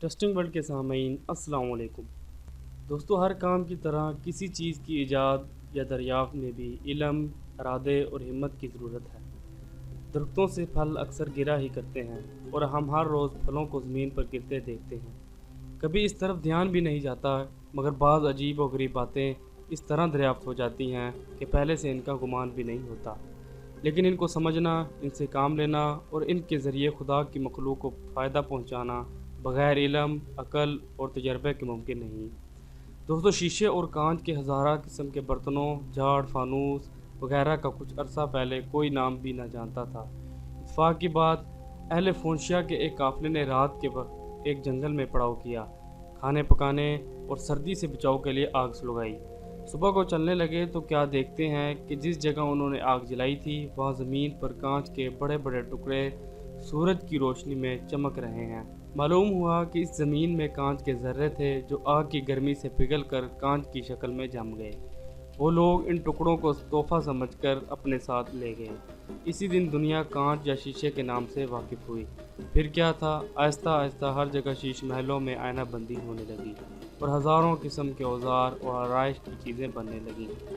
Trusting world کے سامعین السلام علیکم دوستو، ہر کام کی طرح کسی چیز کی ایجاد یا دریافت میں بھی علم، ارادے اور ہمت کی ضرورت ہے۔ درختوں سے پھل اکثر گرا ہی کرتے ہیں اور ہم ہر روز پھلوں کو زمین پر گرتے دیکھتے ہیں۔ کبھی اس طرف دھیان بھی نہیں جاتا، مگر بعض عجیب و غریب باتیں اس طرح دریافت ہو جاتی ہیں کہ پہلے سے ان کا گمان بھی نہیں ہوتا، لیکن ان کو سمجھنا، ان سے کام لینا اور ان کے ذریعے خدا کی مخلوق کو فائدہ پہنچانا بغیر علم، عقل اور تجربے کے ممکن نہیں۔ دوستو، شیشے اور کانچ کے ہزارہ قسم کے برتنوں، جھاڑ، فانوس وغیرہ کا کچھ عرصہ پہلے کوئی نام بھی نہ جانتا تھا۔ اتفاق کی بات، اہل فونشیا کے ایک قافلے نے رات کے وقت ایک جنگل میں پڑاؤ کیا، کھانے پکانے اور سردی سے بچاؤ کے لیے آگ سلگائی۔ صبح کو چلنے لگے تو کیا دیکھتے ہیں کہ جس جگہ انہوں نے آگ جلائی تھی وہاں زمین پر کانچ کے بڑے بڑے ٹکڑے سورج کی روشنی میں چمک رہے ہیں۔ معلوم ہوا کہ اس زمین میں کانچ کے ذرے تھے جو آگ کی گرمی سے پگھل کر کانچ کی شکل میں جم گئے۔ وہ لوگ ان ٹکڑوں کو تحفہ سمجھ کر اپنے ساتھ لے گئے۔ اسی دن دنیا کانچ یا شیشے کے نام سے واقف ہوئی۔ پھر کیا تھا، آہستہ آہستہ ہر جگہ شیش محلوں میں آئینہ بندی ہونے لگی اور ہزاروں قسم کے اوزار اور آرائش کی چیزیں بننے لگیں۔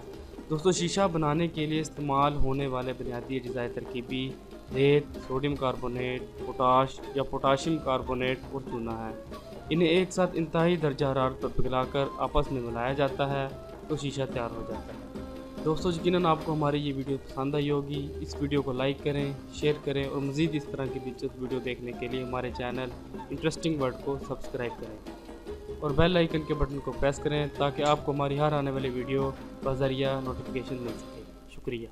دوستو، شیشہ بنانے کے لیے استعمال ہونے والے بنیادی اجزاء ترکیبی ریت، سوڈیم کاربونیٹ، پوٹاش یا پوٹاشیم کاربونیٹ اور چونا ہے۔ انہیں ایک ساتھ انتہائی درجہ حرارت پر پگھلا کر آپس میں ملایا جاتا ہے تو شیشہ تیار ہو جاتا ہے۔ دوستو، یقیناً آپ کو ہماری یہ ویڈیو پسند آئی ہوگی۔ اس ویڈیو کو لائک کریں، شیئر کریں اور مزید اس طرح کی دلچسپ ویڈیو دیکھنے کے لیے ہمارے چینل انٹرسٹنگ ورلڈ کو سبسکرائب کریں اور بیل آئیکن کے بٹن کو پریس کریں تاکہ آپ کو ہماری ہر آنے والی ویڈیو بذریعہ نوٹیفیکیشن مل سکے۔ شکریہ۔